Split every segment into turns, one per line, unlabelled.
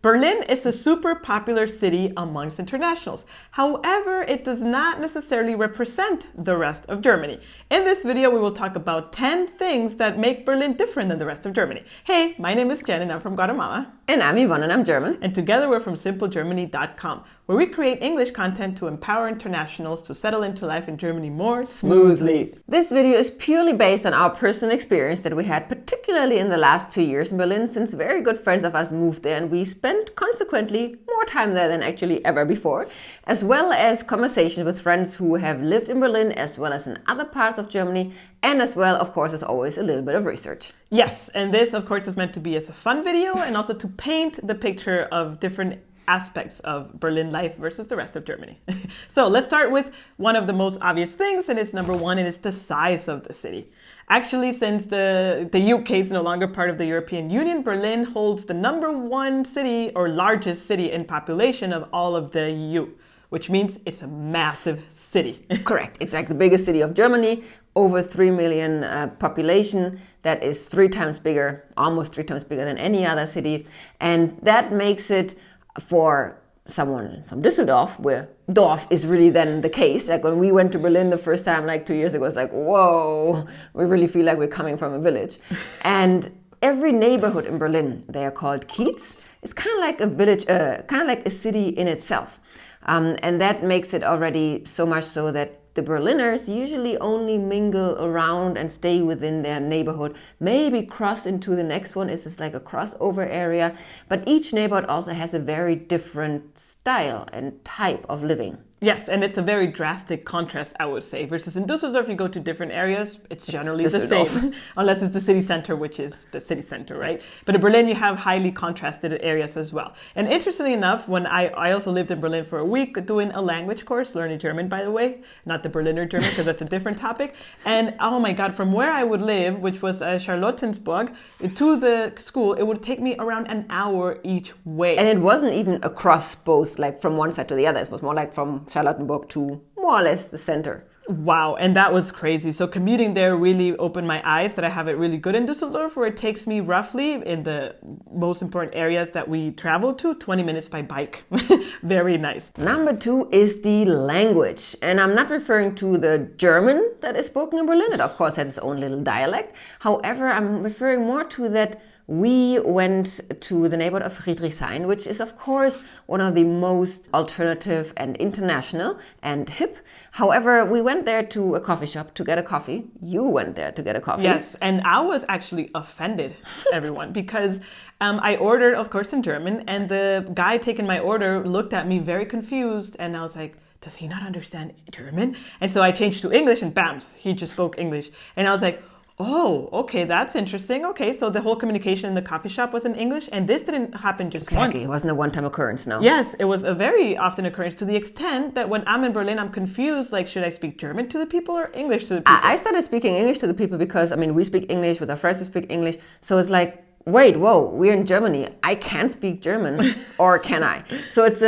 Berlin is a super popular city amongst internationals. However, it does not necessarily represent the rest of Germany. In this video, we will talk about 10 things that make Berlin different than the rest of Germany. Hey, my name is Jen and I'm from Guatemala.
And I'm Yvonne and I'm German.
And together we're from simplegermany.com, where we create English content to empower internationals to settle into life in Germany more smoothly.
This video is purely based on our personal experience that we had, particularly in the last 2 years in Berlin, since very good friends of us moved there and we spent consequently more time there than actually ever before, as well as conversations with friends who have lived in Berlin as well as in other parts of Germany, and as well, of course, as always, a little bit of research.
Yes, and this, of course, is meant to be as a fun video and also to paint the picture of different aspects of Berlin life versus the rest of Germany. So let's start with one of the most obvious things, and it's number one, and it's the size of the city. Actually, since the UK is no longer part of the European Union, Berlin holds the number one city or largest city in population of all of the EU, which means it's a massive city.
Correct. It's like the biggest city of Germany, over 3 million population. That is 3 times bigger, almost 3 times bigger than any other city. And that makes it, for someone from Düsseldorf, where Dorf is really then the case. Like when we went to Berlin the first time, like 2 years ago, it's like, whoa, we really feel like we're coming from a village. And every neighborhood in Berlin, they are called Kiez. It's kind of like a village, kind of like a city in itself. And that makes it already so much so that the Berliners usually only mingle around and stay within their neighborhood, maybe cross into the next one. It's just like a crossover area. But each neighborhood also has a very different style and type of living.
Yes, and it's a very drastic contrast, I would say, versus in Düsseldorf, you go to different areas, it's generally the same, unless it's the city center, which is the city center, right? But in Berlin, you have highly contrasted areas as well. And interestingly enough, when I also lived in Berlin for a week doing a language course, learning German, by the way, not the Berliner German, because that's a different topic. And oh my God, from where I would live, which was Charlottenburg, to the school, it would take me around an hour each way.
And it wasn't even across both, like from one side to the other. It was more like from Charlottenburg to more or less the center.
Wow, and that was crazy. So commuting there really opened my eyes that I have it really good in Düsseldorf, where it takes me roughly, in the most important areas that we travel to, 20 minutes by bike. Very nice.
Number 2 is the language. And I'm not referring to the German that is spoken in Berlin. It, of course, has its own little dialect. However, I'm referring more to that we went to the neighborhood of Friedrichshain, which is, of course, one of the most alternative and international and hip. However, we went there to a coffee shop to get a coffee. You went there to get a coffee.
Yes, and I was actually offended, everyone, because I ordered, of course, in German, and the guy taking my order looked at me very confused, and I was like, does he not understand German? And so I changed to English, and bams, he just spoke English. And I was like, oh, okay, that's interesting. Okay, so the whole communication in the coffee shop was in English, and this didn't happen just once.
Exactly, it wasn't a one-time occurrence, no.
Yes, it was a very often occurrence, to the extent that when I'm in Berlin, I'm confused, like, should I speak German to the people or English to the people?
I started speaking English to the people because, I mean, we speak English with our friends who speak English, so it's like, wait, whoa, we're in Germany. I can't speak German, or can I? So it's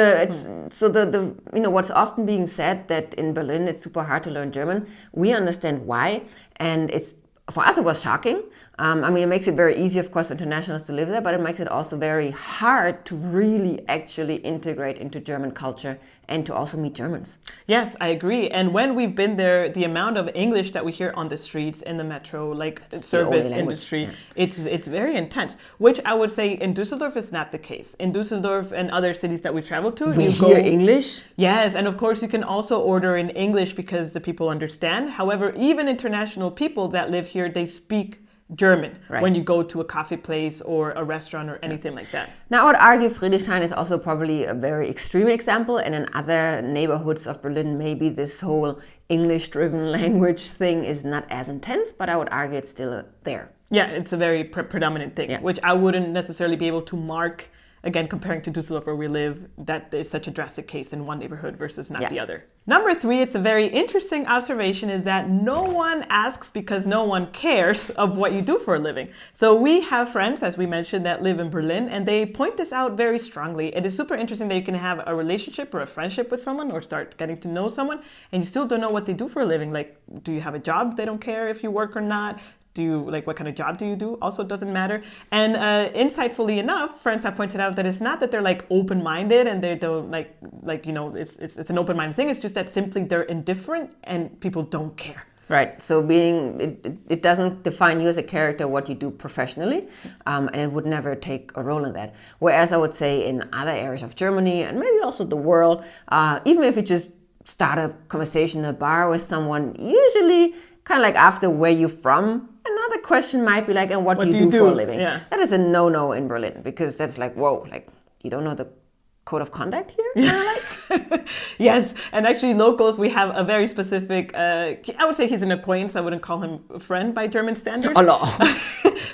so the you know, what's often being said that in Berlin it's super hard to learn German. We understand why, and it's, for us, it was shocking. I mean, it makes it very easy, of course, for internationals to live there, but it makes it also very hard to really actually integrate into German culture and to also meet Germans.
Yes, I agree. And when we've been there, the amount of English that we hear on the streets, in the metro, like service industry, yeah, it's very intense, which I would say in Düsseldorf is not the case. In Düsseldorf and other cities that we travel to,
we hear English?
Yes, and of course you can also order in English because the people understand. However, even international people that live here, they speak German, right, when you go to a coffee place or a restaurant or anything like that.
Now, I would argue Friedrichshain is also probably a very extreme example, and in other neighborhoods of Berlin, maybe this whole English-driven language thing is not as intense, but I would argue it's still there.
Yeah, it's a very predominant thing, yeah, which I wouldn't necessarily be able to mark, again, comparing to Düsseldorf where we live, that there's such a drastic case in one neighborhood versus not the other. Number 3, it's a very interesting observation, is that no one asks because no one cares of what you do for a living. So we have friends, as we mentioned, that live in Berlin, and they point this out very strongly. It is super interesting that you can have a relationship or a friendship with someone or start getting to know someone, and you still don't know what they do for a living. Like, do you have a job? They don't care if you work or not. Do you, like, what kind of job do you do? Also doesn't matter. And insightfully enough, friends have pointed out that it's not that they're like open-minded and they don't like you know, it's an open-minded thing. It's just that simply they're indifferent and people don't care.
Right. So it doesn't define you as a character what you do professionally, and it would never take a role in that. Whereas I would say in other areas of Germany and maybe also the world, even if you just start a conversation in a bar with someone, usually kind of like after where you're from, another question might be like, and what do you do for a living?
Yeah.
That is a no-no in Berlin, because that's like, whoa, like you don't know the code of conduct here?
Yeah. Yes, and actually locals, we have a very specific, I would say he's an acquaintance, I wouldn't call him a friend by German standards.
Oh, no.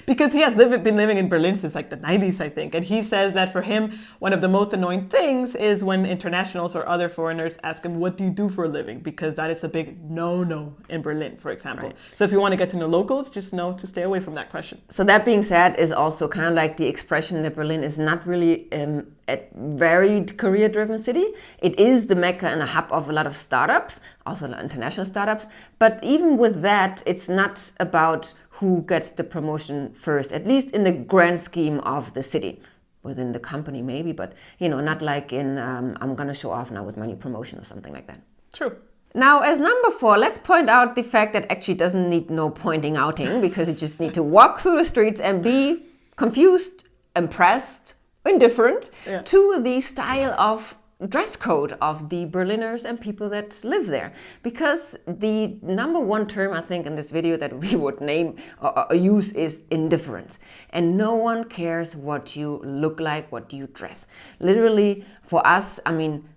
Because he has been living in Berlin since like the 90s, I think. And he says that for him, one of the most annoying things is when internationals or other foreigners ask him, what do you do for a living? Because that is a big no-no in Berlin, for example. Right. So if you want to get to know locals, just know to stay away from that question.
So that being said, is also kind of like the expression that Berlin is not really a very career-driven city. It is the mecca and a hub of a lot of startups, also international startups. But even with that, it's not about who gets the promotion first, at least in the grand scheme of the city. Within the company maybe, but you know, not like in I'm gonna show off now with my new promotion or something like that.
True.
Now, as number 4, let's point out the fact that actually doesn't need no pointing outing, because you just need to walk through the streets and be confused, impressed, indifferent to the style of dress code of the Berliners and people that live there. Because the number 1 term, I think, in this video that we would name or use is indifference. And no one cares what you look like, what you dress. Literally, for us, I mean,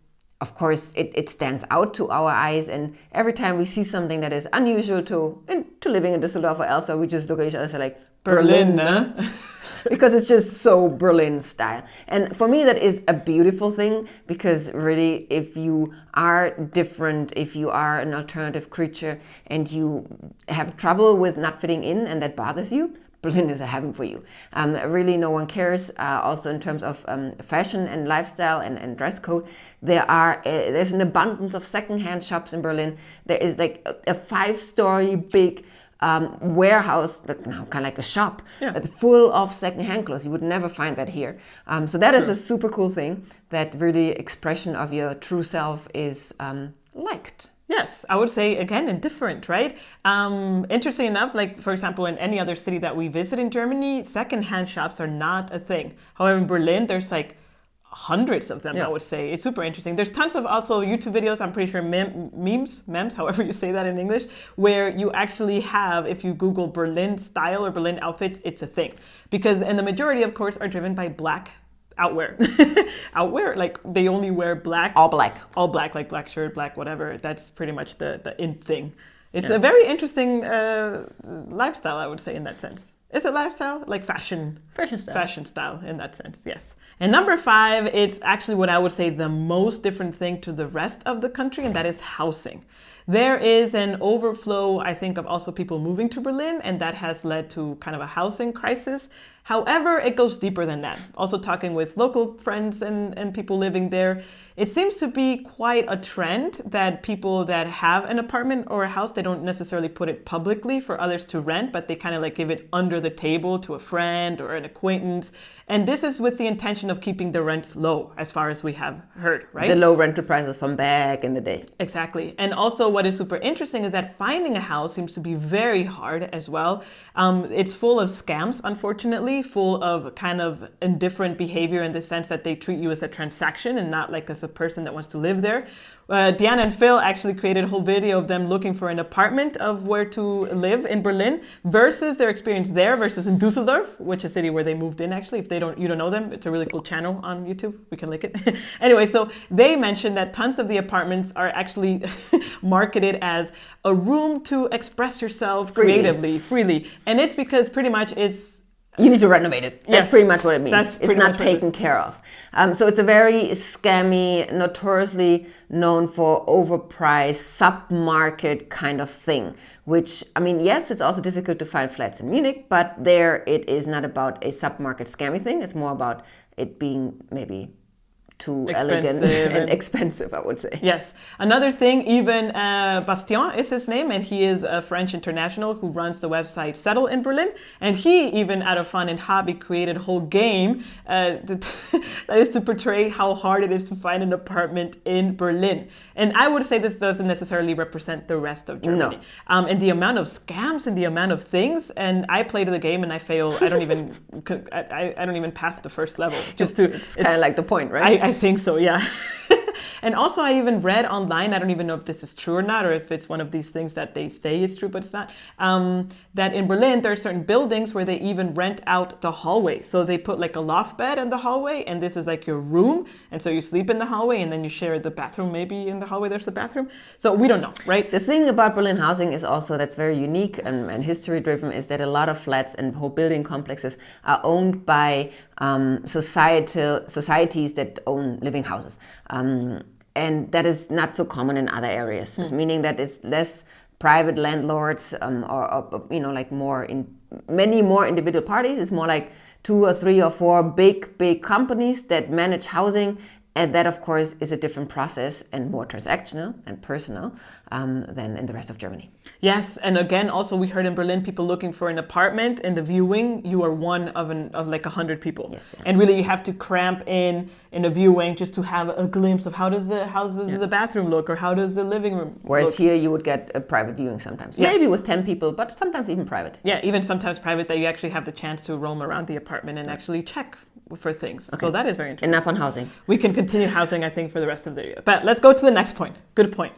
of course, it stands out to our eyes, and every time we see something that is unusual to living in Düsseldorf or elsewhere, we just look at each other and say like, Berlin, huh? Because it's just so Berlin style. And for me, that is a beautiful thing, because really, if you are different, if you are an alternative creature and you have trouble with not fitting in and that bothers you, Berlin is a heaven for you. Really, no one cares. Also, in terms of fashion and lifestyle and dress code, there's an abundance of secondhand shops in Berlin. There is like a 5-story big warehouse, kind of like a shop, full of secondhand clothes. You would never find that here. So that is a super cool thing, that really expression of your true self is liked.
Yes, I would say, again, indifferent, right? Interesting enough, like, for example, in any other city that we visit in Germany, secondhand shops are not a thing. However, in Berlin, there's like hundreds of them, I would say. It's super interesting. There's tons of also YouTube videos, I'm pretty sure memes, however you say that in English, where you actually have, if you Google Berlin style or Berlin outfits, it's a thing. Because, and the majority, of course, are driven by black outwear, like they only wear black.
All black,
like black shirt, black whatever. That's pretty much the in thing. It's a very interesting lifestyle, I would say, in that sense. It's a lifestyle, like fashion style in that sense, yes. And number 5, it's actually what I would say the most different thing to the rest of the country, and that is housing. There is an overflow, I think, of also people moving to Berlin, and that has led to kind of a housing crisis. However, it goes deeper than that. Also talking with local friends and people living there, it seems to be quite a trend that people that have an apartment or a house, they don't necessarily put it publicly for others to rent, but they kind of like give it under the table to a friend or an acquaintance. And this is with the intention of keeping the rents low, as far as we have heard, right?
The low rental prices from back in the day.
Exactly. And also what is super interesting is that finding a house seems to be very hard as well. It's full of scams, unfortunately, full of kind of indifferent behavior in the sense that they treat you as a transaction and not like as a person that wants to live there. Deana and Phil actually created a whole video of them looking for an apartment of where to live in Berlin versus their experience there versus in Düsseldorf, which is a city where they moved in actually. If you don't know them, it's a really cool channel on YouTube. We can link it. Anyway, so they mentioned that tons of the apartments are actually marketed as a room to express yourself creatively, freely. And it's because pretty much it's
You need to renovate it. That's pretty much what it means. It's not taken care of. So it's a very scammy, notoriously known for overpriced, sub-market kind of thing. Which, I mean, yes, it's also difficult to find flats in Munich, but there it is not about a sub-market scammy thing. It's more about it being maybe too elegant and expensive, I would say.
Yes. Another thing, even Bastien is his name, and he is a French international who runs the website Settle in Berlin. And he, even out of fun and hobby, created a whole game that is to portray how hard it is to find an apartment in Berlin. And I would say this doesn't necessarily represent the rest of Germany.
No.
And the amount of scams and the amount of things, and I played the game and I fail. I don't even pass the first level. It's
kind of like the point, right?
I think so, yeah. And also I even read online, I don't even know if this is true or not, or if it's one of these things that they say it's true, but it's not, that in Berlin there are certain buildings where they even rent out the hallway. So they put like a loft bed in the hallway, and this is like your room. And so you sleep in the hallway, and then you share the bathroom. Maybe in the hallway there's a bathroom. So we don't know, right?
The thing about Berlin housing is also that's very unique and history driven is that a lot of flats and whole building complexes are owned by societies that own living houses. And that is not so common in other areas, meaning that it's less private landlords or like many more individual parties. It's more like 2 or 3 or 4 big companies that manage housing. And that, of course, is a different process and more transactional and personal than in the rest of Germany.
Yes, and again, also we heard in Berlin people looking for an apartment. In the viewing, you are one of like 100 people.
Yes, yeah.
And really, you have to cramp in a viewing just to have a glimpse of how does the bathroom look, or how does the living room
Whereas
look.
Here you would get a private viewing sometimes,
yes.
Maybe with 10 people, but sometimes even private.
Yeah, even sometimes private, that you actually have the chance to roam around the apartment and actually check for things. Okay. So that is very interesting.
Enough on housing.
We can continue housing, I think, for the rest of the video. But let's go to the next point. Good point.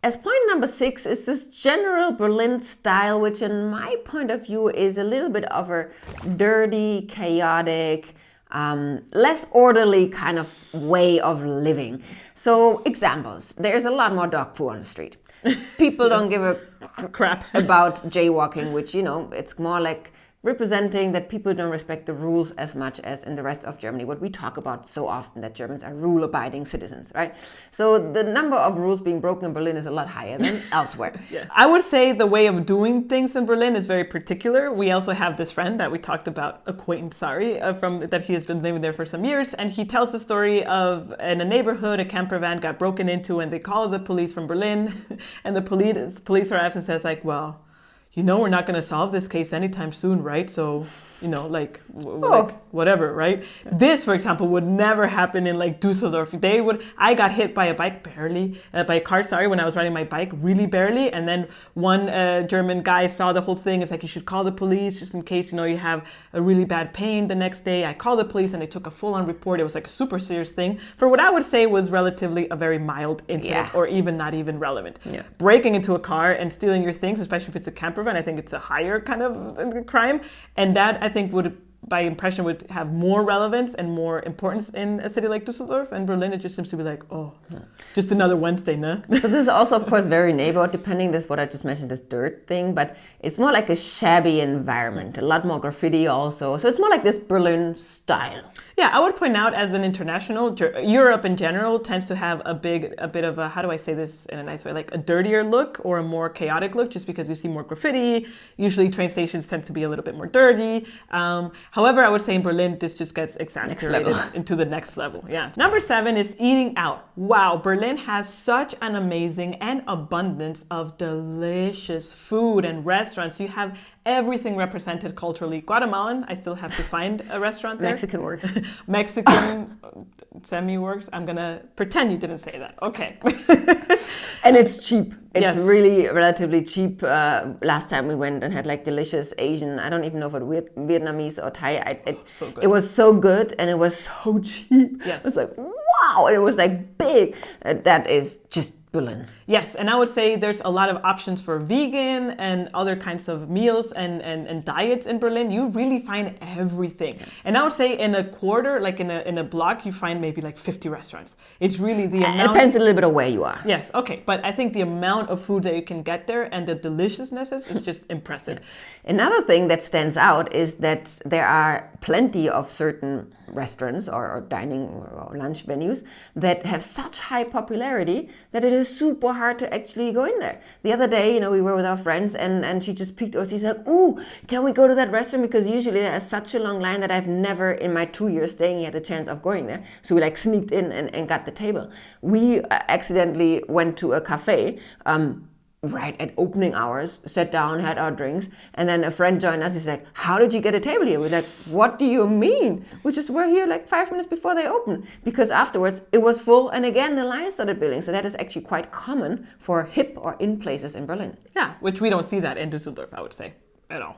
As point number 6 is this general Berlin style, which in my point of view is a little bit of a dirty, chaotic, less orderly kind of way of living. So examples, there's a lot more dog poo on the street. People don't give a
crap
about jaywalking, which, it's more like representing that people don't respect the rules as much as in the rest of Germany, what we talk about so often, that Germans are rule-abiding citizens, right? So the number of rules being broken in Berlin is a lot higher than elsewhere.
Yeah. I would say the way of doing things in Berlin is very particular. We also have this friend that we talked about, that he has been living there for some years, and he tells the story of in a neighborhood, a camper van got broken into, and they call the police from Berlin, and the police arrives and says like, well, we're not going to solve this case anytime soon, right? So, like whatever, right? Yeah. This, for example, would never happen in like Dusseldorf. I got hit by a car, when I was riding my bike, really barely. And then one German guy saw the whole thing. It's like, you should call the police just in case, you have a really bad pain the next day. I called the police and they took a full-on report. It was like a super serious thing for what I would say was relatively a very mild incident, or even not even relevant.
Yeah.
Breaking into a car and stealing your things, especially if it's a camper van, I think it's a higher kind of crime. And that, I think, would have more relevance and more importance in a city like Dusseldorf. And Berlin, it just seems to be like, just another Wednesday, no?
So this is also, of course, very neighborhood depending. This is what I just mentioned, this dirt thing, but it's more like a shabby environment, a lot more graffiti also. So it's more like this Berlin style.
Yeah, I would point out, as an international, Europe in general tends to have a bit of a, how do I say this in a nice way, like a dirtier look or a more chaotic look, just because you see more graffiti. Usually train stations tend to be a little bit more dirty. However, I would say in Berlin, this just gets exaggerated into the next level. Yeah. Number 7 is eating out. Wow, Berlin has such an amazing and abundance of delicious food and restaurants. You have everything represented culturally. Guatemalan, I still have to find a restaurant there.
Mexican works.
Mexican semi-works. I'm gonna pretend you didn't say that. Okay.
And it's cheap. It's really relatively cheap. Last time we went and had like delicious Asian, I don't even know if it was Vietnamese or Thai.
So good.
It was so good and it was so cheap.
Yes.
It was like, wow. And it was like big. That is just Berlin.
Yes, and I would say there's a lot of options for vegan and other kinds of meals and diets in Berlin. You really find everything. And I would say in a quarter, like in a block, you find maybe like 50 restaurants. It's really the amount.
It depends a little bit on where you are.
Yes, okay. But I think the amount of food that you can get there and the deliciousnesses is just impressive.
Another thing that stands out is that there are plenty of certain restaurants or dining or lunch venues that have such high popularity that it is super hard to actually go in there. The other day, we were with our friends and she just picked us. She said, "Ooh, can we go to that restaurant? Because usually there's such a long line that I've never in my 2 years staying had the chance of going there." So we sneaked in and got the table. We accidentally went to a cafe right at opening hours, sat down, had our drinks, and then a friend joined us. He's like, "How did you get a table here?" We're like, "What do you mean? We just were here 5 minutes before they opened." Because afterwards it was full, and again the line started building. So that is actually quite common for hip or in places in Berlin.
Yeah, which we don't see that in Düsseldorf, I would say, at all.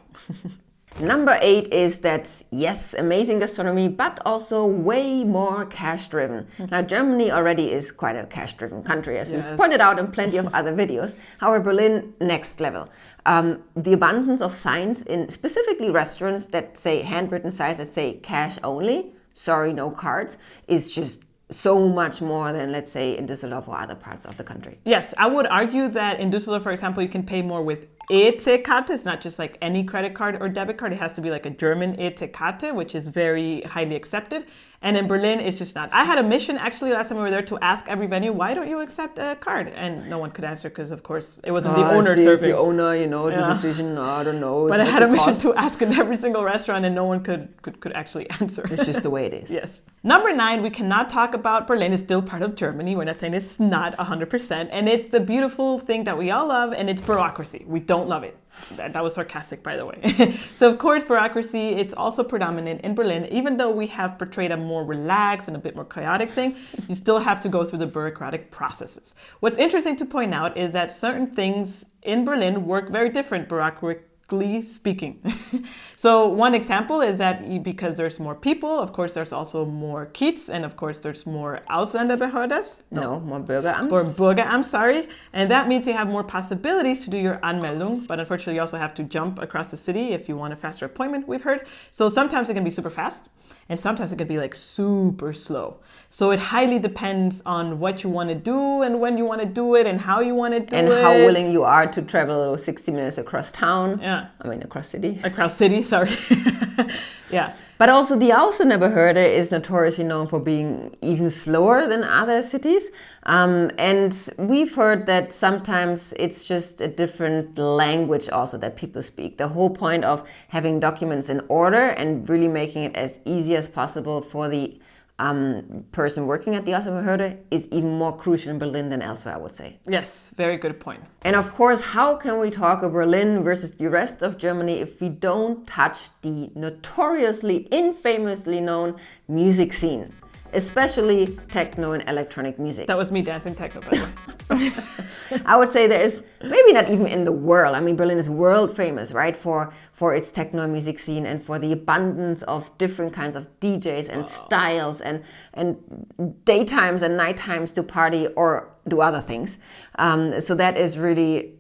Number 8 is that, yes, amazing gastronomy, but also way more cash-driven. Now, Germany already is quite a cash-driven country, as we've pointed out in plenty of other videos. However, Berlin, next level. The abundance of signs in specifically restaurants that say, handwritten signs that say cash only, sorry, no cards, is just so much more than, let's say, in Düsseldorf or other parts of the country.
Yes, I would argue that in Düsseldorf, for example, you can pay more with EC-Karte. It's not just like any credit card or debit card. It has to be like a German EC-Karte, which is very highly accepted. And in Berlin, it's just not. I had a mission actually last time we were there to ask every venue, why don't you accept a card? And no one could answer because, of course, it wasn't the owner serving.
The owner, the decision, I don't know.
But I had a mission to ask in every single restaurant and no one could actually answer.
It's just the way it is.
Yes. Number 9, we cannot talk about Berlin. It's still part of Germany. We're not saying it's not 100%. And it's the beautiful thing that we all love, and it's bureaucracy. We don't love it. That was sarcastic, by the way. So, of course, bureaucracy, it's also predominant in Berlin. Even though we have portrayed a more relaxed and a bit more chaotic thing, you still have to go through the bureaucratic processes. What's interesting to point out is that certain things in Berlin work very different bureaucratically speaking. So one example is that because there's more people, of course, there's also more Kiez, and of course, there's more Ausländerbehörden.
No, more Bürgeramt.
Or Bürgeramt, sorry. And that means you have more possibilities to do your Anmeldung, but unfortunately, you also have to jump across the city if you want a faster appointment, we've heard. So sometimes it can be super fast, and sometimes it can be super slow. So it highly depends on what you want to do and when you want to do it and how you want to do it.
And how willing you are to travel 60 minutes across town.
Yeah.
Across city.
Across city, sorry. Yeah.
But also the Ausländerbehörde is notoriously known for being even slower than other cities. And we've heard that sometimes it's just a different language also that people speak. The whole point of having documents in order and really making it as easy as possible for the person working at the Ausländerbehörde is even more crucial in Berlin than elsewhere, I would say.
Yes, very good point.
And of course, how can we talk of Berlin versus the rest of Germany if we don't touch the notoriously, infamously known music scene? Especially techno and electronic music.
That was me dancing techno, by the way.
I would say there is, maybe not even in the world. I mean, Berlin is world famous, right? For its techno music scene and for the abundance of different kinds of DJs and styles and daytimes and nighttimes to party or do other things. So that is really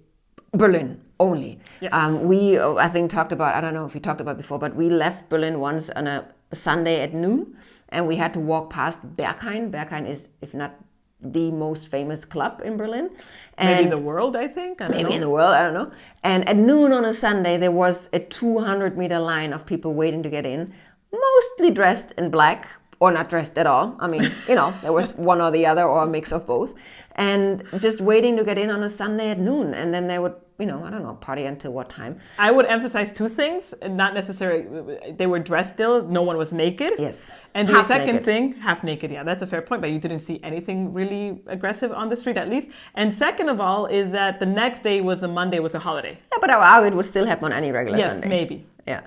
Berlin only.
Yes.
We, I think, talked about, I don't know if we talked about before, but we left Berlin once on a Sunday at noon. And we had to walk past Berghain. Berghain is, if not the most famous club in Berlin. And
maybe the world, I think. I don't know.
In the world, I don't know. And at noon on a Sunday, there was a 200-meter line of people waiting to get in, mostly dressed in black, or not dressed at all. I mean, there was one or the other, or a mix of both. And just waiting to get in on a Sunday at noon. And then they would, I don't know, party until what time.
I would emphasize two things. Not necessarily, they were dressed still. No one was naked.
Yes.
And the second thing, half naked. Yeah, that's a fair point. But you didn't see anything really aggressive on the street, at least. And second of all, is that the next day was a Monday, was a holiday.
Yeah, but I would argue it would still happen on any regular Sunday.
Yes, maybe.
Yeah.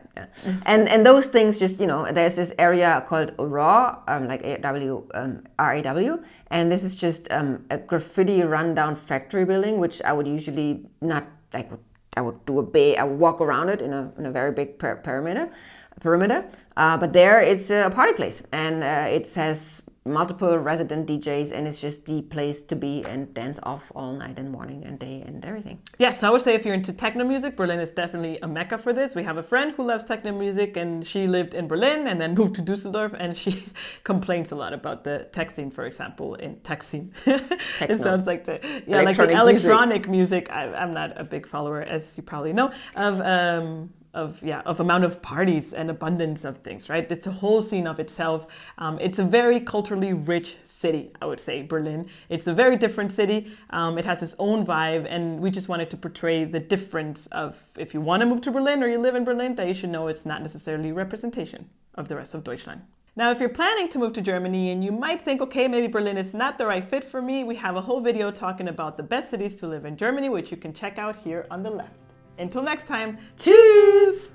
And those things just, there's this area called RAW, like RAW, and this is just a graffiti rundown factory building, which I would usually not, I would walk around it in a very big perimeter. But there it's a party place, and it has multiple resident DJs, and it's just the place to be and dance off all night and morning and day and everything.
Yeah, so I would say if you're into techno music, Berlin is definitely a mecca for this. We have a friend who loves techno music, and she lived in Berlin and then moved to Düsseldorf, and she complains a lot about the tech scene, for example, in tech scene. It sounds like the electronic music. I'm not a big follower, as you probably know, of amount of parties and abundance of things, right? It's a whole scene of itself. It's a very culturally rich city, I would say, Berlin. It's a very different city. It has its own vibe, and we just wanted to portray the difference of, if you want to move to Berlin or you live in Berlin, that you should know it's not necessarily representation of the rest of Deutschland. Now, if you're planning to move to Germany and you might think, okay, maybe Berlin is not the right fit for me, we have a whole video talking about the best cities to live in Germany, which you can check out here on the left. Until next time, cheers!